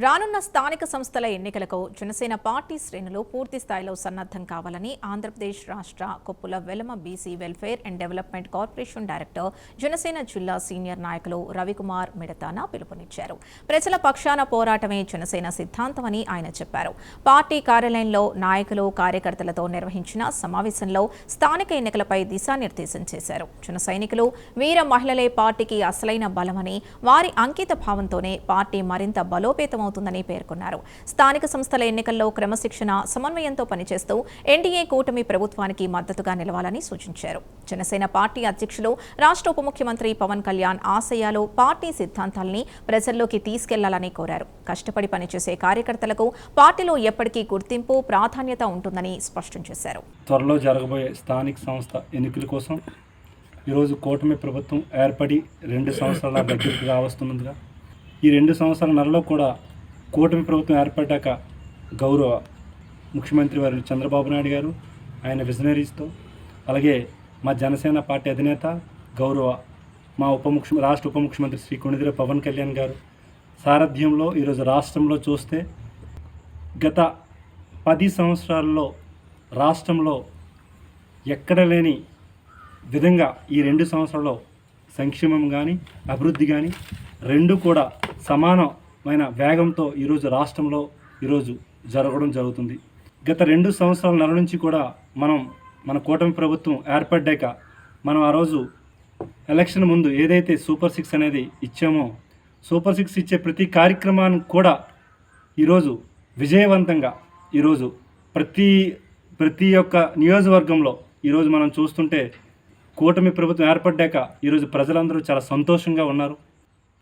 రానున్న స్థానిక సంస్థల ఎన్నికలకు జనసేన పార్టీ శ్రేణులు పూర్తి స్థాయిలో సన్నద్ధం కావాలని ఆంధ్రప్రదేశ్ రాష్ట్ర Koppula Velama BC welfare and development corporation director Janasena జిల్లా సీనియర్ నాయకులు రవికుమార్ మిడతాన పిలుపునిచ్చారు. ప్రజల పక్షాన పోరాటమే జనసేన సిద్ధాంతమని ఆయన చెప్పారు. పార్టీ కార్యాలయంలో నాయకులు కార్యకర్తలతో నిర్వహించిన సమావేశంలో స్థానిక ఎన్నికలపై దిశానిర్దేశం చేశారు. జన సైనికులు వీర మహిళలే పార్టీకి అసలైన బలమని, వారి అంకిత భావంతోనే పార్టీ మరింత బలోపేతం అవుతుందని పేర్కొన్నారు. స్థానిక సంస్థల ఎన్నికల్లో క్రమశిక్షణ, సమన్వయంతో పనిచేస్తూ ఎన్డీఏ కూటమి ప్రభుత్వానికి మద్దతుగా నిలవాలని సూచించారు. జనసేన పార్టీ అధ్యక్షులు, రాష్ట్ర ఉప ముఖ్యమంత్రి పవన్ కళ్యాణ్ ఆశయాలు, పార్టీ సిద్ధాంతాలని ప్రజల్లోకి తీసుకెళ్లాలని కోరారు. కష్టపడి పనిచేసే కార్యకర్తలకు పార్టీలో ఎప్పటికీ గుర్తింపు, ప్రాధాన్యత ఉంటుందని స్పష్టం చేశారు. త్వరలో జరగబోయే స్థానిక సంస్థ ఎన్నికల కోసం ఈరోజు కూటమి ప్రభుత్వం ఏర్పడి 2 సంవత్సరాల దగ్గరికి రావస్తున్నదిగా, ఈ 2 సంవత్సరాల నెలలో కూడా కూటమి ప్రభుత్వం ఏర్పడ్డాక గౌరవ ముఖ్యమంత్రి వారు చంద్రబాబు నాయుడు గారు ఆయన విజనరీస్తో, అలాగే మా జనసేన పార్టీ అధినేత గౌరవ మా రాష్ట్ర ఉప ముఖ్యమంత్రి శ్రీ కొణిదెల పవన్ కళ్యాణ్ గారు సారథ్యంలో ఈరోజు రాష్ట్రంలో చూస్తే గత 10 సంవత్సరాల్లో రాష్ట్రంలో ఎక్కడ లేని విధంగా ఈ 2 సంవత్సరాల్లో సంక్షేమం కానీ అభివృద్ధి కానీ రెండు కూడా సమానమైన వేగంతో ఈరోజు రాష్ట్రంలో ఈరోజు జరగడం జరుగుతుంది. గత 2 సంవత్సరాల నెల నుంచి కూడా మన కూటమి ప్రభుత్వం ఏర్పడ్డాక మనం ఆ రోజు ఎలక్షన్ ముందు ఏదైతే సూపర్ 6 అనేది ఇచ్చామో, సూపర్ 6 ఇచ్చే ప్రతి కార్యక్రమాన్ని కూడా ఈరోజు విజయవంతంగా ఈరోజు ప్రతి ఒక్క నియోజకవర్గంలో ఈరోజు మనం చూస్తుంటే కూటమి ప్రభుత్వం ఏర్పడ్డాక ఈరోజు ప్రజలందరూ చాలా సంతోషంగా ఉన్నారు.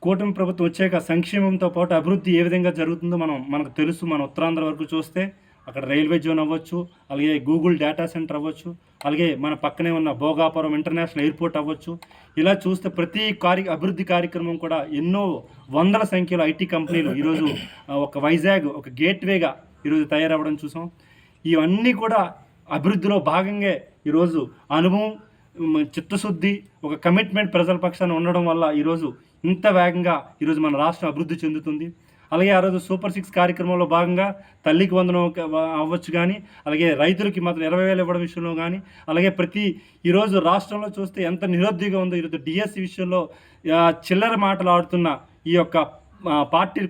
కూటమి ప్రభుత్వం వచ్చాక సంక్షేమంతో పాటు అభివృద్ధి ఏ విధంగా జరుగుతుందో మనకు తెలుసు. మన ఉత్తరాంధ్ర వరకు చూస్తే అక్కడ రైల్వే జోన్ అవ్వచ్చు, అలాగే గూగుల్ డేటా సెంటర్ అవ్వచ్చు, అలాగే మన పక్కనే ఉన్న భోగాపురం ఇంటర్నేషనల్ ఎయిర్పోర్ట్ అవ్వచ్చు. ఇలా చూస్తే ప్రతి అభివృద్ధి కార్యక్రమం కూడా ఎన్నో వందల సంఖ్యలో ఐటీ కంపెనీలు ఈరోజు ఒక వైజాగ్ ఒక గేట్వేగా ఈరోజు తయారవ్వడం చూసాం. ఇవన్నీ కూడా అభివృద్ధిలో భాగంగా ఈరోజు అనుభవం, చిత్తశుద్ధి, ఒక కమిట్మెంట్ ప్రజల పక్షాన ఉండడం వల్ల ఈరోజు ఇంత వేగంగా ఈరోజు మన రాష్ట్రం అభివృద్ధి చెందుతుంది. అలాగే ఆ రోజు సూపర్ 6 కార్యక్రమంలో భాగంగా తల్లికి వందనం అవ్వచ్చు కానీ, అలాగే రైతులకి మాత్రం 20,000 ఇవ్వడం విషయంలో కానీ, అలాగే ఈరోజు రాష్ట్రంలో చూస్తే ఎంత నిరుద్యోగం ఉందో, ఈరోజు డిఎస్సి విషయంలో చిల్లర మాటలు ఆడుతున్న ఈ యొక్క పార్టీలు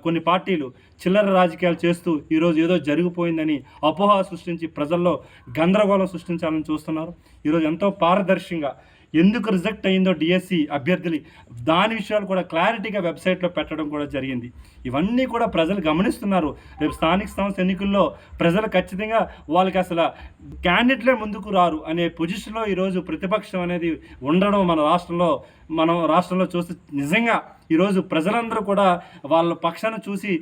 కొన్ని పార్టీలు చిల్లర రాజకీయాలు చేస్తూ ఈరోజు ఏదో జరిగిపోయిందని అపోహ సృష్టించి ప్రజల్లో గందరగోళం సృష్టించాలని చూస్తున్నారు. ఈరోజు ఎంతో పారదర్శకంగా ఎందుకు రిజెక్ట్ అయిందో డిఎస్సి అభ్యర్థులు దాని విషయాలు కూడా క్లారిటీగా వెబ్సైట్లో పెట్టడం కూడా జరిగింది. ఇవన్నీ కూడా ప్రజలు గమనిస్తున్నారు. రేపు స్థానిక సంస్థ ఎన్నికల్లో ప్రజలు ఖచ్చితంగా వాళ్ళకి అసలు క్యాండిడేట్లే ముందుకు రారు అనే పొజిషన్లో ఈరోజు ప్రతిపక్షం అనేది ఉండడం మన రాష్ట్రంలో చూస్తే నిజంగా ఈరోజు ప్రజలందరూ కూడా వాళ్ళ పక్షాన చూసి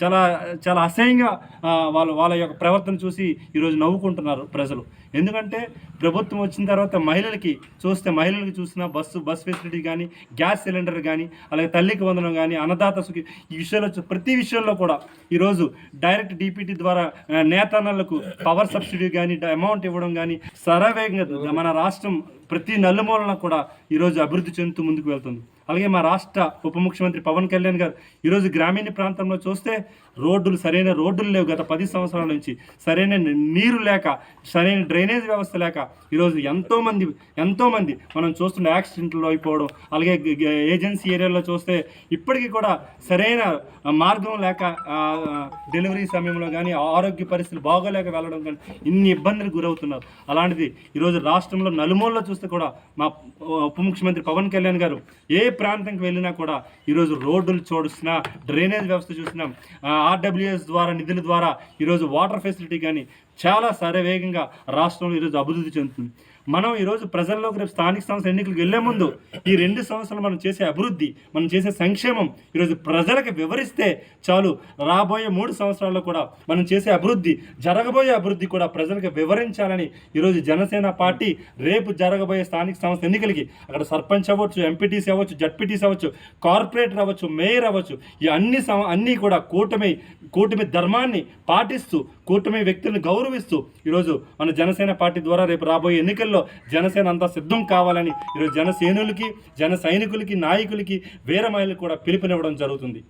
చాలా చాలా అసహ్యంగా వాళ్ళ యొక్క ప్రవర్తన చూసి ఈరోజు నవ్వుకుంటున్నారు ప్రజలు. ఎందుకంటే ప్రభుత్వం వచ్చిన తర్వాత మహిళలకి చూసిన బస్ ఫెసిలిటీ కానీ, గ్యాస్ సిలిండర్ కానీ, అలాగే తల్లికి వందనం కానీ, అన్నదాత సుఖి, ఈ విషయాల్లో ప్రతి విషయంలో కూడా ఈరోజు డైరెక్ట్ డిపిటీ ద్వారా నేతన్నలకు పవర్ సబ్సిడీ కానీ, అమౌంట్ ఇవ్వడం కానీ శరవేగంగా మన రాష్ట్రం ప్రతి నలుమూలన కూడా ఈరోజు అభివృద్ధి చెందుతూ ముందుకు వెళ్తుంది. అలాగే మా రాష్ట్ర ఉప ముఖ్యమంత్రి పవన్ కళ్యాణ్ గారు ఈరోజు గ్రామీణ ప్రాంతంలో చూస్తే సరైన రోడ్డులు లేవు. గత 10 సంవత్సరాల నుంచి సరైన నీరు లేక, సరైన డ్రైనేజ్ వ్యవస్థ లేక ఈరోజు ఎంతోమంది మనం చూస్తున్న యాక్సిడెంట్లు అయిపోవడం, అలాగే ఏజెన్సీ ఏరియాలో చూస్తే ఇప్పటికీ కూడా సరైన మార్గం లేక డెలివరీ సమయంలో కానీ, ఆరోగ్య పరిస్థితులు బాగోలేక వెళ్ళడం కానీ ఇన్ని ఇబ్బందులకు గురవుతున్నారు. అలాంటిది ఈరోజు రాష్ట్రంలో నలుమూలలో చూస్తే కూడా మా ఉప ముఖ్యమంత్రి పవన్ కళ్యాణ్ గారు ఏ ప్రాంతంకి వెళ్ళినా కూడా ఈరోజు రోడ్డులు చూస్తున్నా, డ్రైనేజ్ వ్యవస్థ చూసినా, ఆర్డబ్ల్యూఎస్ ద్వారా నిధుల ద్వారా ఈరోజు వాటర్ ఫెసిలిటీ కానీ చాలా శరవేగంగా రాష్ట్రంలో ఈరోజు అభివృద్ధి చెందుతుంది. మనం ఈరోజు ప్రజల్లోకి రేపు స్థానిక సంస్థ ఎన్నికలకు వెళ్లే ముందు ఈ 2 సంవత్సరాలు మనం చేసే అభివృద్ధి, మనం చేసే సంక్షేమం ఈరోజు ప్రజలకు వివరిస్తే చాలు. రాబోయే 3 సంవత్సరాల్లో కూడా మనం చేసే అభివృద్ధి, జరగబోయే అభివృద్ధి కూడా ప్రజలకు వివరించాలని ఈరోజు జనసేన పార్టీ రేపు జరగబోయే స్థానిక సంస్థ ఎన్నికలకి అక్కడ సర్పంచ్ అవ్వచ్చు, ఎంపీటీసీ అవ్వచ్చు, జడ్పీటీసీ అవ్వచ్చు, కార్పొరేటర్ అవ్వచ్చు, మేయర్ అవ్వచ్చు, ఈ అన్నీ కూడా కూటమి ధర్మాన్ని పాటిస్తూ, కూటమి వ్యక్తులను గౌరవిస్తూ ఈరోజు మన జనసేన పార్టీ ద్వారా రేపు రాబోయే ఎన్నికల్లో జనసేన అంతా సిద్ధం కావాలని ఈరోజు జన సైనికులకి, నాయకులకి, వీర మహిళలకు కూడా పిలుపునివ్వడం జరుగుతుంది.